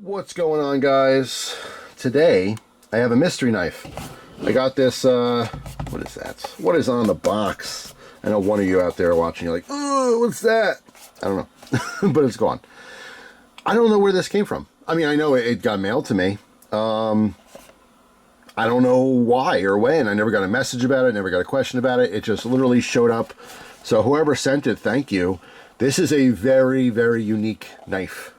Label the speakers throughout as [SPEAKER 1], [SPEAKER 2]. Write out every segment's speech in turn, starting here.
[SPEAKER 1] What's going on, guys? Today I have a mystery knife. I got this what is that? What is on the box? I know one of you out there watching, you're like, oh, what's that? I don't know. But it's gone. I don't know where this came from. I mean, I know it got mailed to me. I don't know why or when. I never got a message about it, never got a question about it. It just literally showed up. So whoever sent it, thank you. This is a very, very unique knife.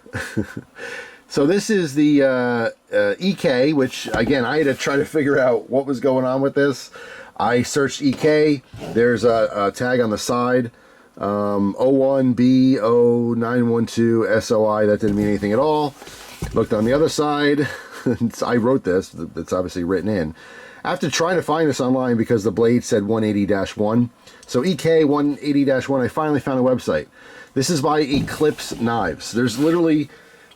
[SPEAKER 1] So this is the EK, which, again, I had to try to figure out what was going on with this. I searched EK. There's a tag on the side. 01B0912 SOI. That didn't mean anything at all. Looked on the other side. I wrote this. It's obviously written in. After trying to find this online because the blade said 180-1. So EK 180-1, I finally found a website. This is by Eclipse Knives. There's literally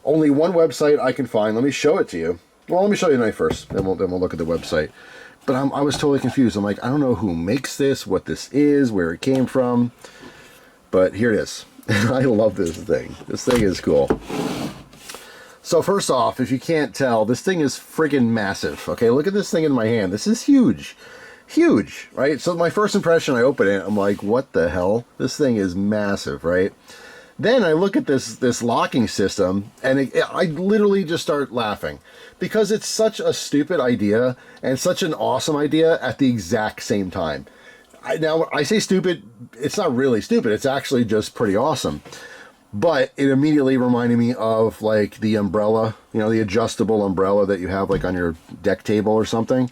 [SPEAKER 1] only one website I can find. Let me show it to you. Well, let me show you the knife first, then we'll look at the website. But I was totally confused. I'm like, I don't know who makes this, what this is, where it came from. But here it is. I love this thing. This thing is cool. So first off, if you can't tell, this thing is friggin' massive. Okay, look at this thing in my hand. This is huge. Huge, right? So my first impression, I open it, I'm like, what the hell? This thing is massive, right? Then I look at this locking system, and I literally just start laughing because it's such a stupid idea and such an awesome idea at the exact same time. Now, I say stupid, it's not really stupid. It's actually just pretty awesome. But it immediately reminded me of, like, the umbrella, you know, the adjustable umbrella that you have, like, on your deck table or something.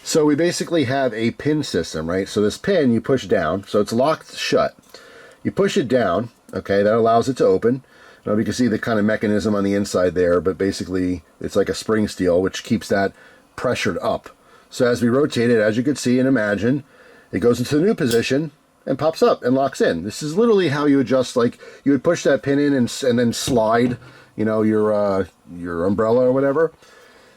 [SPEAKER 1] So we basically have a pin system, right? So this pin you push down, so it's locked shut. You push it down. Okay, that allows it to open. Now you can see the kind of mechanism on the inside there, but basically it's like a spring steel which keeps that pressured up. So as we rotate it, as you can see and imagine, it goes into the new position and pops up and locks in. This is literally how you adjust, like you would push that pin in and then slide, you know, your umbrella or whatever.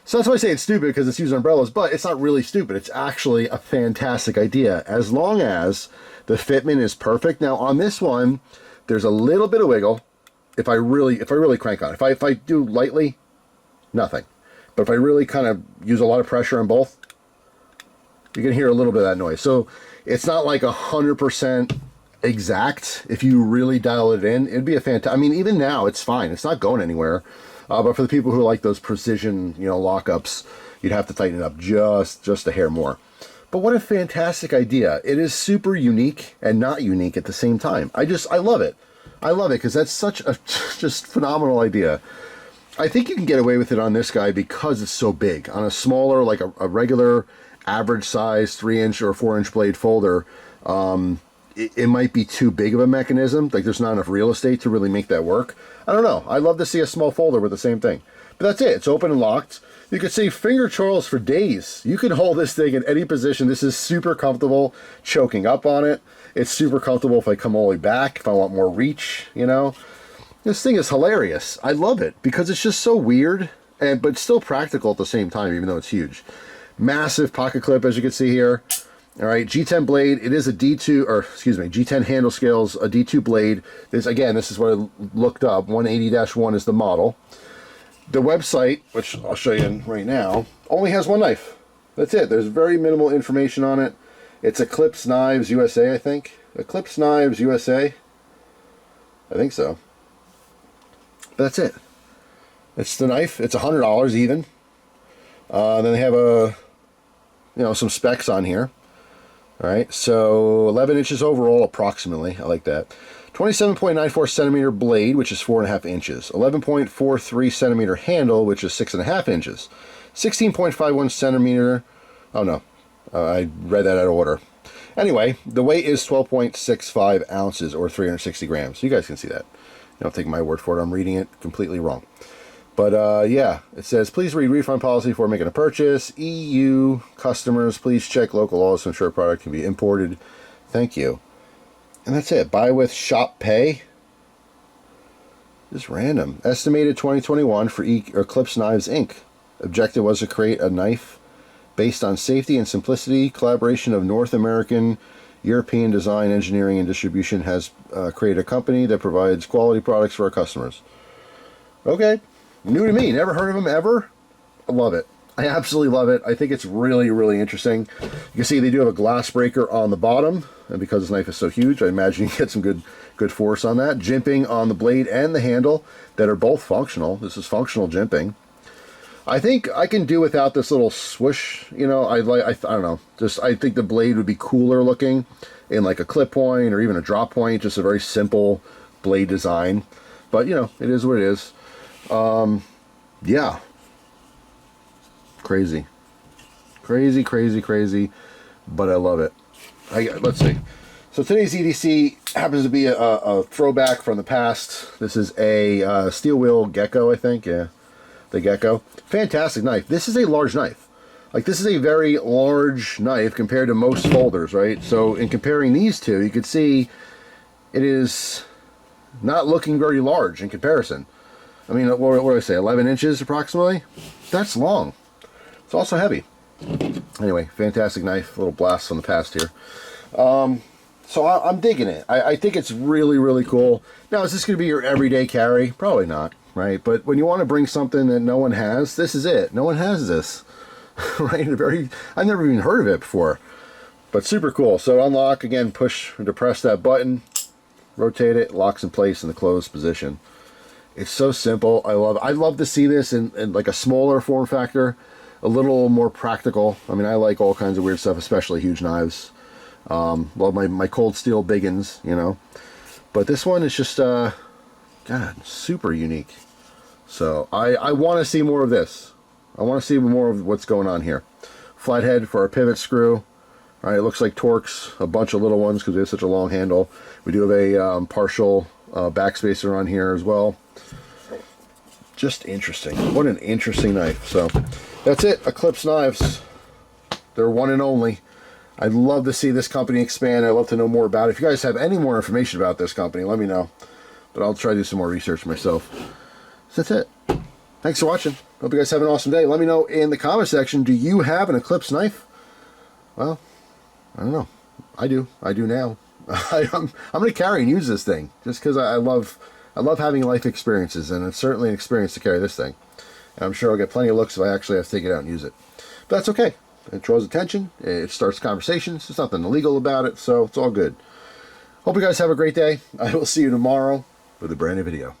[SPEAKER 1] So that's why I say it's stupid, because it's using umbrellas, but it's not really stupid. It's actually a fantastic idea as long as the fitment is perfect. Now on this one, there's a little bit of wiggle if I really crank on it. If I do lightly, nothing. But if I really kind of use a lot of pressure on both, you can hear a little bit of that noise. So it's not like 100% exact. If you really dial it in, it'd be a fantastic. I mean, even now it's fine. It's not going anywhere. But for the people who like those precision, you know, lockups, you'd have to tighten it up just a hair more. But what a fantastic idea. It is super unique and not unique at the same time. I love it. I love it because that's such a just phenomenal idea. I think you can get away with it on this guy because it's so big. On a smaller, like a regular average size 3-inch or 4-inch blade folder, it might be too big of a mechanism. Like there's not enough real estate to really make that work. I don't know. I'd love to see a small folder with the same thing. But that's it. It's open and locked. You could say finger twirls for days. You can hold this thing in any position. This is super comfortable choking up on it. It's super comfortable if I come all the way back, if I want more reach, you know. This thing is hilarious. I love it because it's just so weird, but still practical at the same time, even though it's huge. Massive pocket clip, as you can see here. All right, G10 blade. It is a D2, or excuse me, G10 handle scales, a D2 blade. This is what I looked up. 180-1 is the model. The website, which I'll show you right now, only has one knife. That's it. There's very minimal information on it. It's Eclipse Knives USA, I think. Eclipse Knives USA. I think so. But that's it. It's the knife. It's $100 even. Then they have some specs on here. All right, so 11 inches overall, approximately. I like that. 27.94 centimeter blade, which is 4.5 inches. 11.43 centimeter handle, which is 6.5 inches. 16.51 centimeter. Oh no, I read that out of order. Anyway, the weight is 12.65 ounces or 360 grams. You guys can see that. Don't take my word for it. I'm reading it completely wrong. But yeah, it says, please read refund policy before making a purchase. EU customers, please check local laws to ensure a product can be imported. Thank you. And that's it. Buy with shop pay. Just random. Estimated 2021 for Eclipse Knives Inc. Objective was to create a knife based on safety and simplicity. Collaboration of North American, European design, engineering, and distribution has created a company that provides quality products for our customers. Okay. New to me, never heard of them ever. I love it. I absolutely love it. I think it's really, really interesting. You can see they do have a glass breaker on the bottom, and because this knife is so huge, I imagine you can get some good force on that. Jimping on the blade and the handle that are both functional. This is functional jimping. I think I can do without this little swoosh, you know. I don't know. I think the blade would be cooler looking in like a clip point or even a drop point. Just a very simple blade design. But you know, it is what it is. Yeah. Crazy, but I love it. Let's see. So today's EDC happens to be a throwback from the past. This is a steel wheel gecko, I think. Yeah, the gecko. Fantastic knife. This is a large knife. Like, this is a very large knife compared to most folders, right? So in comparing these two, you could see it is not looking very large in comparison. I mean, what do I say? 11 inches approximately? That's long. It's also heavy. Anyway, fantastic knife. A little blast from the past here. So I'm digging it. I think it's really, really cool. Now, is this going to be your everyday carry? Probably not, right? But when you want to bring something that no one has, this is it. No one has this, right? I've never even heard of it before, but super cool. So unlock, again, push or depress that button, rotate it, locks in place in the closed position. It's so simple. I love it. I'd love to see this in like a smaller form factor, a little more practical. I mean, I like all kinds of weird stuff, especially huge knives. Love my cold steel biggins, you know. But this one is just, God, super unique. So I want to see more of this. I want to see more of what's going on here. Flathead for our pivot screw. All right, it looks like Torx, a bunch of little ones because we have such a long handle. We do have a partial backspacer on here as well. Just interesting. What an interesting knife. So that's it. Eclipse Knives. They're one and only. I'd love to see this company expand. I'd love to know more about it. If you guys have any more information about this company, let me know. But I'll try to do some more research myself. So that's it. Thanks for watching. Hope you guys have an awesome day. Let me know in the comment section, do you have an Eclipse knife? Well, I don't know. I do. I do now. I'm going to carry and use this thing just because I love having life experiences, and it's certainly an experience to carry this thing. And I'm sure I'll get plenty of looks if I actually have to take it out and use it. But that's okay. It draws attention. It starts conversations. There's nothing illegal about it, so it's all good. Hope you guys have a great day. I will see you tomorrow with a brand new video.